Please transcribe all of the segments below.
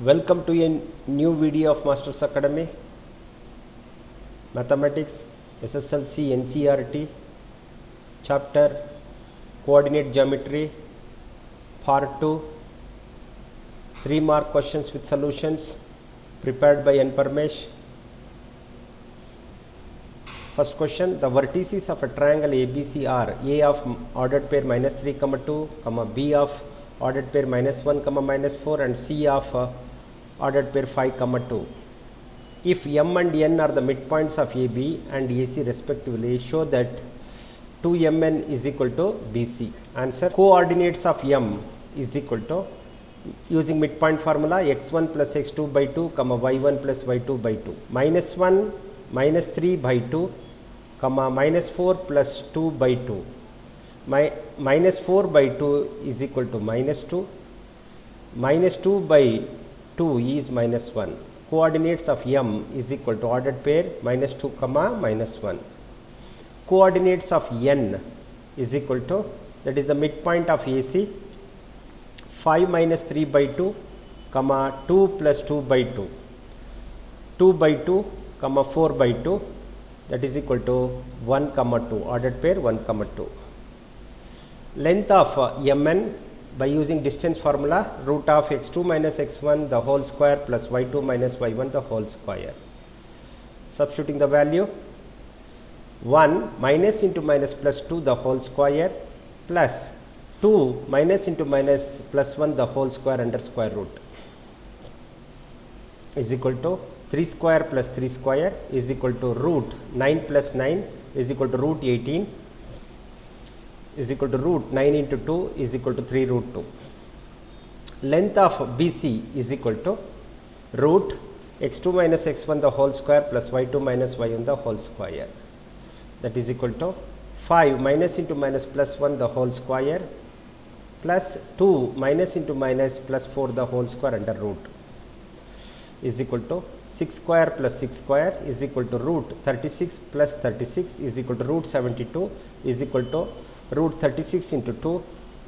Welcome to a new video of Masters Academy, Mathematics, SSLC, NCERT, Chapter Coordinate Geometry, Part 2, 3-mark questions with solutions, prepared by N. Parmesh. First question, the vertices of a triangle ABC are A of ordered pair minus 3, 2, B of ordered pair minus 1, minus 4 and C of ordered pair 5, 2. If M and N are the midpoints of AB and AC respectively, show that 2Mn is equal to BC. Answer, coordinates of M is equal to, using midpoint formula, x1 plus x2 by 2, y1 plus y2 by 2, minus 1 minus 3 by 2, minus 4 plus 2 by 2. Minus 4 by 2 is equal to minus 2. Minus 2 by 2 is minus 1. Coordinates of M is equal to ordered pair minus 2, minus 1. Coordinates of N is equal to, that is the midpoint of AC, 5 minus 3 by 2, 2 plus 2 by 2. 2 by 2, 4 by 2, that is equal to 1, 2, ordered pair 1, 2. Length of Mn by using distance formula, root of x2 minus x1 the whole square plus y2 minus y1 the whole square. Substituting the value, 1 minus into minus plus 2 the whole square plus 2 minus into minus plus 1 the whole square under square root is equal to 3 square plus 3 square is equal to root 9 plus 9 is equal to root 18 is equal to root 9 into 2 is equal to 3 root 2. Length of BC is equal to root x2 minus x1 the whole square plus y2 minus y1 the whole square, that is equal to 5 minus into minus plus 1 the whole square plus 2 minus into minus plus 4 the whole square under root is equal to 6 square plus 6 square is equal to root 36 plus 36 is equal to root 72 is equal to root 36 into 2,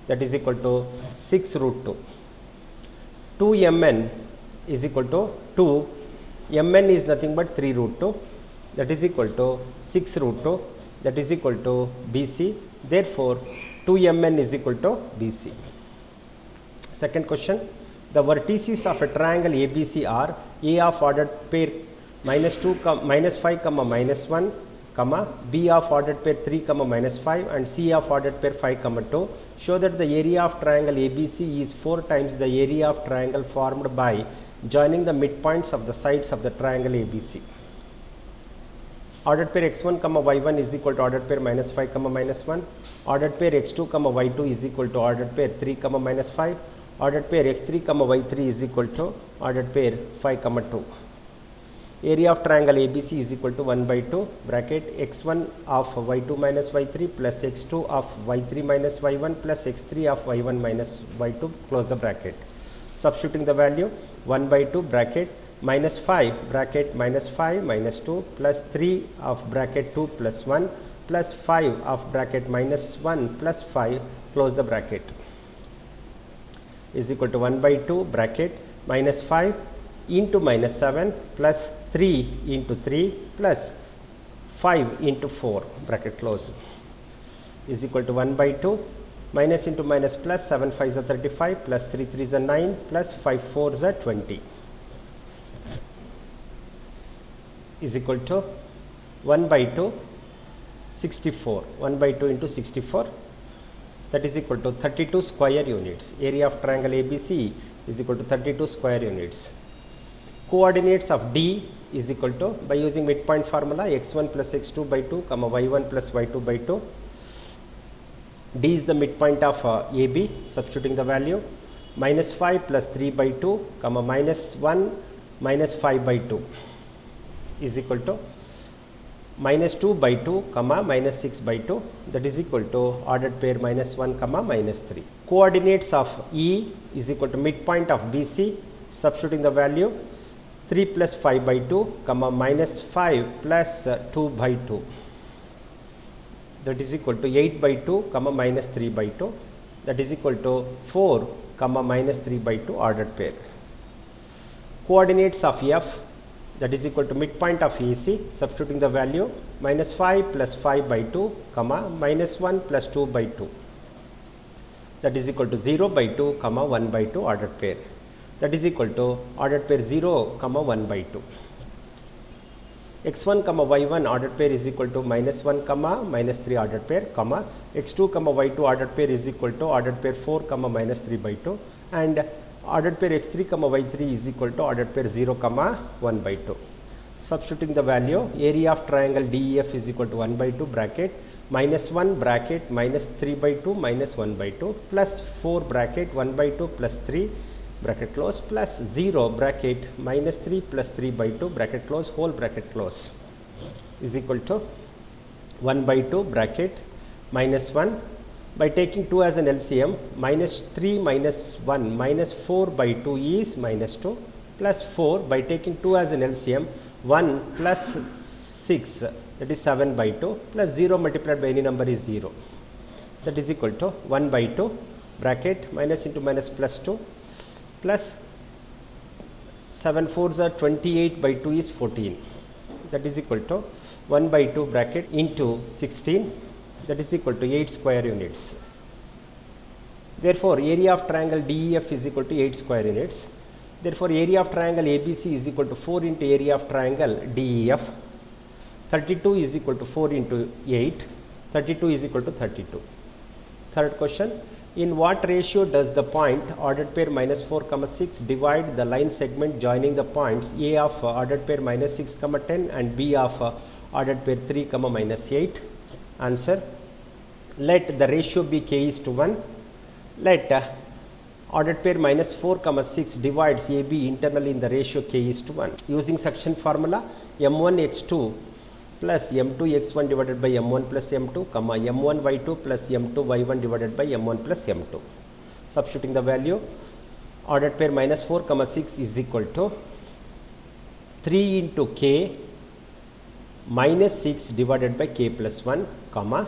that is equal to 6 root 2. 2Mn is equal to 2, Mn is nothing but 3 root 2, that is equal to 6 root 2, that is equal to BC. Therefore, 2Mn is equal to BC. Second question, the vertices of a triangle ABC are A of ordered pair minus 2, minus 5, minus 1, B of ordered pair 3, minus 5 and C of ordered pair 5, 2. Show that the area of triangle ABC is 4 times the area of triangle formed by joining the midpoints of the sides of the triangle ABC. Ordered pair x1, y1 is equal to ordered pair minus 5, minus 1. Ordered pair x2, y2 is equal to ordered pair 3, minus 5. Ordered pair x3, y3 is equal to ordered pair 5, 2. Area of triangle ABC is equal to 1 by 2 bracket x1 of y2 minus y3 plus x2 of y3 minus y1 plus x3 of y1 minus y2, close the bracket. Substituting the value, 1 by 2 bracket minus 5 bracket minus 5 minus 2 plus 3 of bracket 2 plus 1 plus 5 of bracket minus 1 plus 5, close the bracket, is equal to 1 by 2 bracket minus 5 into minus 7 plus 3 into 3 plus 5 into 4 bracket close is equal to 1 by 2 minus into minus plus 7 5 is 35 plus 3 3 is 9 plus 5 4 is 20 is equal to 1 by 2 64. 1 by 2 into 64, that is equal to 32 square units. Area of triangle ABC is equal to 32 square units. Coordinates of D is equal to, by using midpoint formula, x1 plus x2 by 2, y1 plus y2 by 2. D is the midpoint of AB. Substituting the value, minus 5 plus 3 by 2, minus 1 minus 5 by 2 is equal to minus 2 by 2, minus 6 by 2, that is equal to ordered pair minus 1, minus 3. Coordinates of E is equal to midpoint of BC. Substituting the value, 3 plus 5 by 2, minus 5 plus 2 by 2, that is equal to 8 by 2, minus 3 by 2, that is equal to 4, minus 3 by 2 ordered pair. coordinates of f, that is equal to midpoint of AC, substituting the value minus 5 plus 5 by 2 comma minus 1 plus 2 by 2, that is equal to 0 by 2 comma 1 by 2 ordered pair, that is equal to ordered pair 0 comma 1 by 2. x1 comma y1 ordered pair is equal to minus 1 comma minus 3 ordered pair comma x2 comma y2 ordered pair is equal to ordered pair 4 comma minus 3 by 2, and ordered pair x3 comma y3 is equal to ordered pair 0 comma 1 by 2. Substituting the value, area of triangle DEF is equal to 1 by 2 bracket minus 1 bracket minus 3 by 2 minus 1 by 2 plus 4 bracket 1 by 2 plus 3 bracket close plus 0 bracket minus 3 plus 3 by 2 bracket close whole bracket close is equal to 1 by 2 bracket minus 1, by taking 2 as an LCM, minus 3 minus 1 minus 4 by 2 is minus 2 plus 4, by taking 2 as an LCM, 1 plus 6, that is 7 by 2 plus 0 multiplied by any number is 0, that is equal to 1 by 2 bracket minus into minus plus 2 plus 7 4s are 28 by 2 is 14, that is equal to 1 by 2 bracket into 16, that is equal to 8 square units. Therefore, area of triangle DEF is equal to 8 square units. Therefore, area of triangle ABC is equal to 4 into area of triangle DEF. 32 is equal to 4 into 8. 32 is equal to 32. Third question. In what ratio does the point ordered pair minus 4 comma 6 divide the line segment joining the points A of ordered pair minus 6 comma 10 and B of ordered pair 3 comma minus 8? Answer. Let the ratio be k is to 1. Let ordered pair minus 4 comma 6 divides AB internally in the ratio k is to 1. Using suction formula, m1 x2 plus m2 x1 divided by m1 plus m2 comma m1 y2 plus m2 y1 divided by m1 plus m2. Substituting the value, ordered pair minus 4 comma 6 is equal to 3 into k minus 6 divided by k plus 1 comma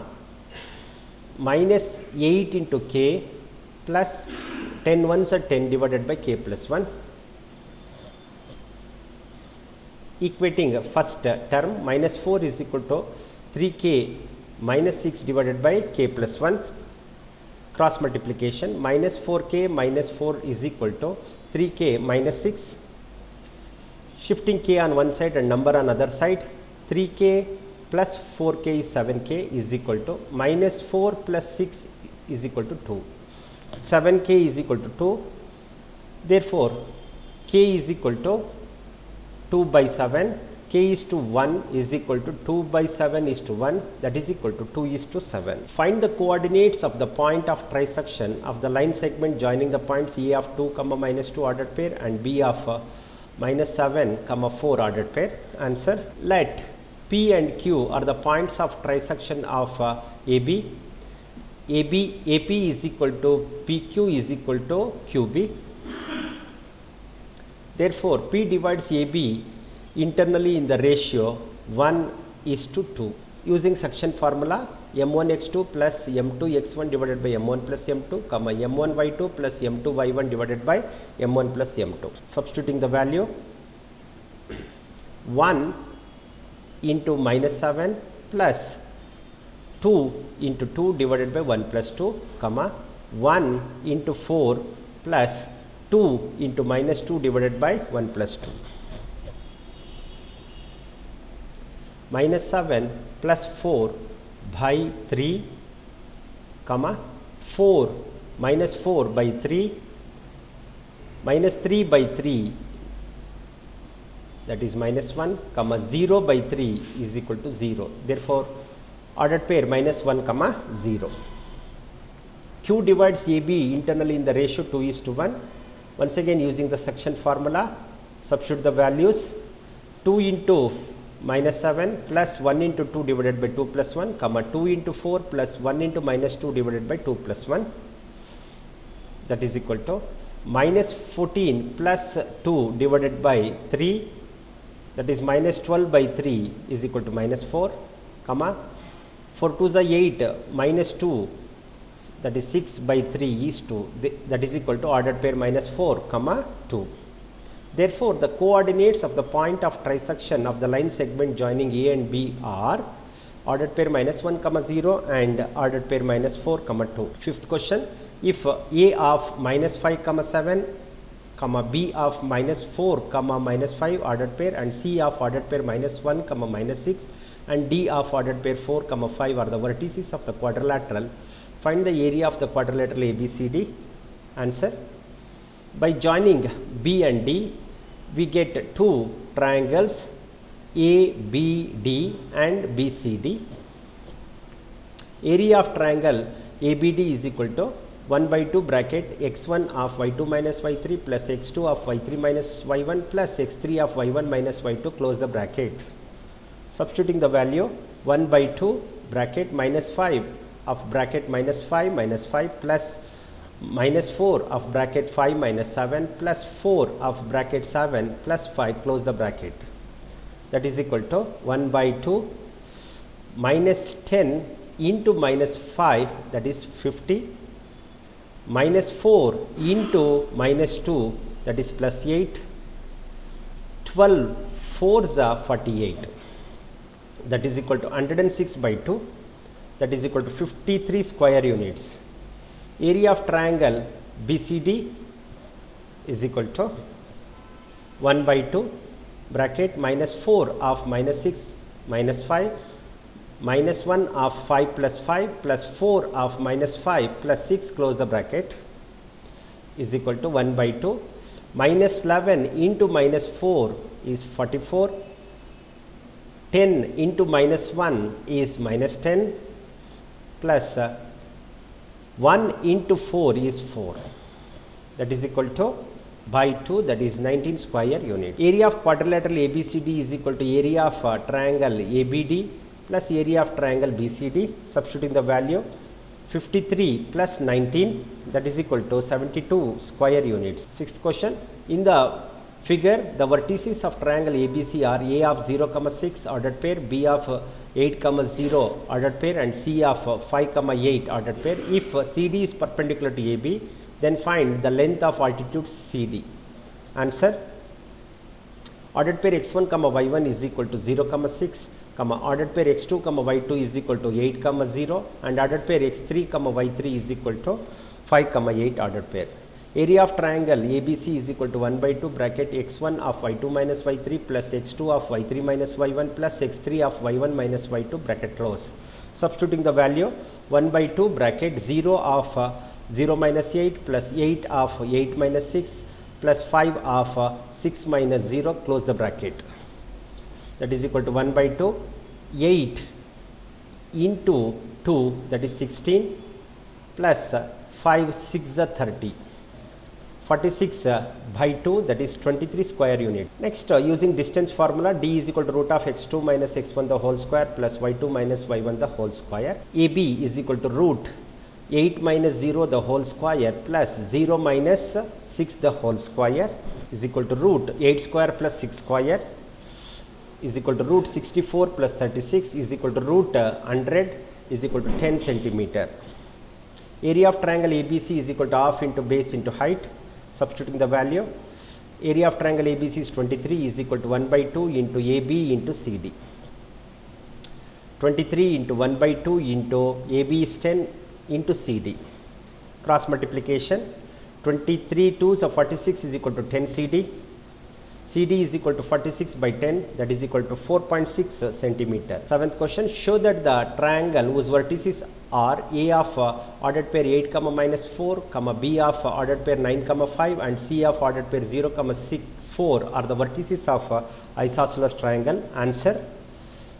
minus 8 into k plus 10 ones are 10 divided by k plus 1, equating first term minus 4 is equal to 3k minus 6 divided by k plus 1, cross multiplication minus 4k minus 4 is equal to 3k minus 6, shifting k on one side and number on other side, 3k plus 4k is 7k is equal to minus 4 plus 6 is equal to 2, 7k is equal to 2, therefore k is equal to 2 by 7, k is to 1 is equal to 2 by 7 is to 1, that is equal to 2 is to 7. Find the coordinates of the point of trisection of the line segment joining the points A of 2 comma minus 2 ordered pair and B of minus 7 comma 4 ordered pair. Answer. Let P and Q are the points of trisection of AB. AP is equal to PQ is equal to QB. Therefore, P divides AB internally in the ratio 1 is to 2. Using suction formula, m1 x2 plus m2 x1 divided by m1 plus m2 comma m1 y2 plus m2 y1 divided by m1 plus m2. Substituting the value, 1 into minus 7 plus 2 into 2 divided by 1 plus 2 comma 1 into 4 plus 2 into minus 2 divided by 1 plus 2. Minus 7 plus 4 by 3 comma 4 minus 4 by 3 minus 3 by 3, that is minus 1 comma 0 by 3 is equal to 0. Therefore, ordered pair minus 1 comma 0. Q divides AB internally in the ratio 2 is to 1. Once again, using the suction formula, substitute the values, 2 into minus 7 plus 1 into 2 divided by 2 plus 1 comma 2 into 4 plus 1 into minus 2 divided by 2 plus 1, that is equal to minus 14 plus 2 divided by 3, that is minus 12 by 3 is equal to minus 4 comma 4 2s are 8 minus 2, that is 6 by 3 is 2, that is equal to ordered pair minus 4 comma 2. Therefore, the coordinates of the point of trisection of the line segment joining A and B are ordered pair -1, 0 and ordered pair -4, 2. Fifth question, if A of -5, 7, B of -4, -5 ordered pair and C of ordered pair -1, -6 and D of ordered pair 4, 5 are the vertices of the quadrilateral, find the area of the quadrilateral ABCD. Answer, by joining B and D we get two triangles ABD and BCD. Area of triangle ABD is equal to 1 by 2 bracket x1 of y2 minus y3 plus x2 of y3 minus y1 plus x3 of y1 minus y2, close the bracket. Substituting the value, 1 by 2 bracket minus 5 of bracket minus 5 plus minus 4 of bracket 5 minus 7 plus 4 of bracket 7 plus 5, close the bracket. That is equal to 1 by 2 minus 10 into minus 5, that is 50, minus 4 into minus 2, that is plus 8, 12 4s are 48, that is equal to 106 by 2, that is equal to 53 square units. Area of triangle BCD is equal to 1 by 2 bracket minus 4 of minus 6 minus 5 minus 1 of 5 plus 5 plus 4 of minus 5 plus 6, close the bracket, is equal to 1 by 2 minus 11 into minus 4 is 44, 10 into minus 1 is minus 10 plus 1 into 4 is 4, that is equal to by 2, that is 19 square unit. Area of quadrilateral ABCD is equal to area of triangle ABD plus area of triangle BCD. Substituting the value, 53 plus 19, that is equal to 72 square units. Sixth question, in the figure the vertices of triangle ABC are A of 0, 6 ordered pair, B of 8, 0 ordered pair and C of 5, 8 ordered pair. If CD is perpendicular to AB, then find the length of altitude CD. Answer, ordered pair x1, y1 is equal to 0, 6, ordered pair x2, y2 is equal to 8, 0 and ordered pair x3, y3 is equal to 5, 8 ordered pair. Area of triangle ABC is equal to 1 by 2 bracket x1 of y2 minus y3 plus x2 of y3 minus y1 plus x3 of y1 minus y2, bracket close. Substituting the value, 1 by 2 bracket 0 of 0 minus 8 plus 8 of 8 minus 6 plus 5 of 6 minus 0, close the bracket. That is equal to 1 by 2, 8 into 2, that is 16 plus 5 6 are 30, 46 by 2, that is 23 square unit. Next, using distance formula, D is equal to root of x2 minus x1 the whole square plus y2 minus y1 the whole square. AB is equal to root 8 minus 0 the whole square plus 0 minus 6 the whole square is equal to root 8 square plus 6 square is equal to root 64 plus 36 is equal to root 100 is equal to 10 centimeter. Area of triangle ABC is equal to half into base into height. Substituting the value, area of triangle ABC is 23 is equal to 1 by 2 into AB into CD. 23 into 1 by 2 into AB is 10 into CD. Cross multiplication, 23 2s are 46 is equal to 10 CD. CD is equal to 46 by 10, that is equal to 4.6 centimeter. Seventh question, show that the triangle whose vertices are A of ordered pair 8, minus 4, B of ordered pair 9, 5 and C of ordered pair 0, 6, 4 are the vertices of isosceles triangle. Answer,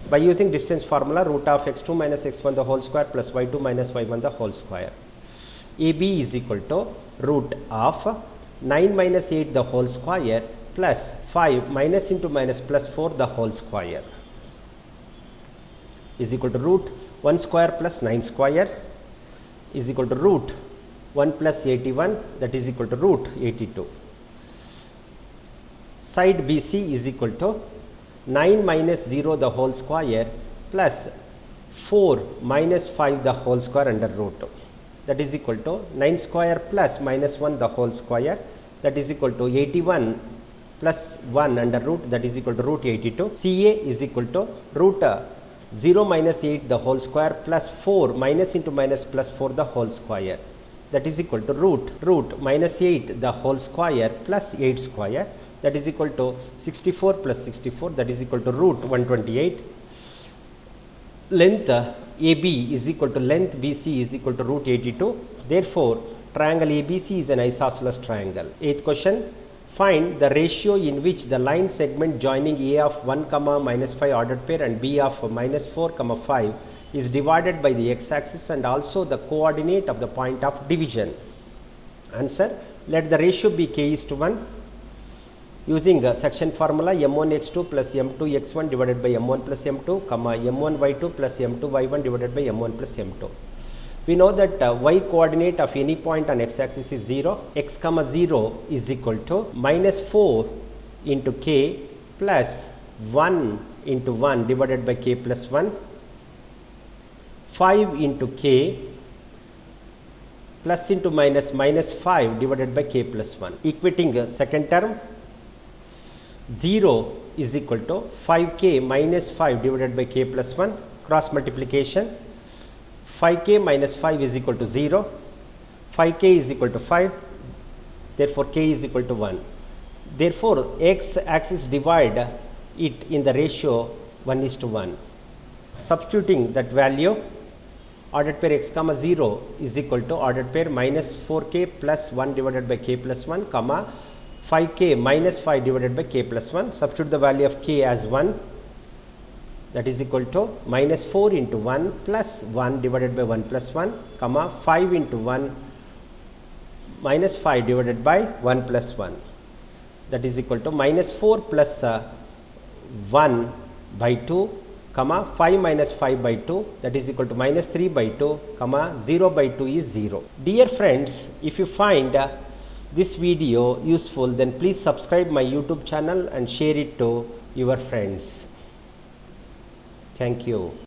by using distance formula, root of x2 minus x1 the whole square plus y2 minus y1 the whole square. AB is equal to root of 9 minus 8 the whole square plus 5 minus into minus plus 4 the whole square is equal to root 1 square plus 9 square is equal to root 1 plus 81, that is equal to root 82. Side BC is equal to 9 minus 0 the whole square plus 4 minus 5 the whole square under root, that is equal to 9 square plus minus 1 the whole square, that is equal to 81 plus 1 under root, that is equal to root 82. CA is equal to root 0 minus 8 the whole square plus 4 minus into minus plus 4 the whole square, that is equal to root minus 8 the whole square plus 8 square, that is equal to 64 plus 64, that is equal to root 128. Length AB is equal to length BC is equal to root 82. Therefore, triangle ABC is an isosceles triangle. 8th question. Find the ratio in which the line segment joining A of 1 comma minus 5 ordered pair and B of minus 4 comma 5 is divided by the x-axis and also the coordinate of the point of division. Answer. Let the ratio be k:1. Using section formula, m1x2 plus m2x1 divided by m1 plus m2, comma m1y2 plus m2y1 divided by m1 plus m2. We know that y coordinate of any point on x-axis is 0. X comma 0 is equal to minus 4 into k plus 1 into 1 divided by k plus 1, 5 into k plus into minus 5 divided by k plus 1. Equating second term, 0 is equal to 5k minus 5 divided by k plus 1, cross multiplication. 5k minus 5 is equal to 0, 5k is equal to 5, therefore k is equal to 1. Therefore, x axis divide it in the ratio 1:1. Substituting that value, ordered pair x comma 0 is equal to ordered pair minus 4k plus 1 divided by k plus 1, comma 5k minus 5 divided by k plus 1. Substitute the value of k as 1, that is equal to minus 4 into 1 plus 1 divided by 1 plus 1, comma 5 into 1 minus 5 divided by 1 plus 1, that is equal to minus 4 plus 1 by 2, comma 5 minus 5 by 2, that is equal to minus 3 by 2, comma 0 by 2 is 0. Dear friends, if you find this video useful, then please subscribe my YouTube channel and share it to your friends. Thank you.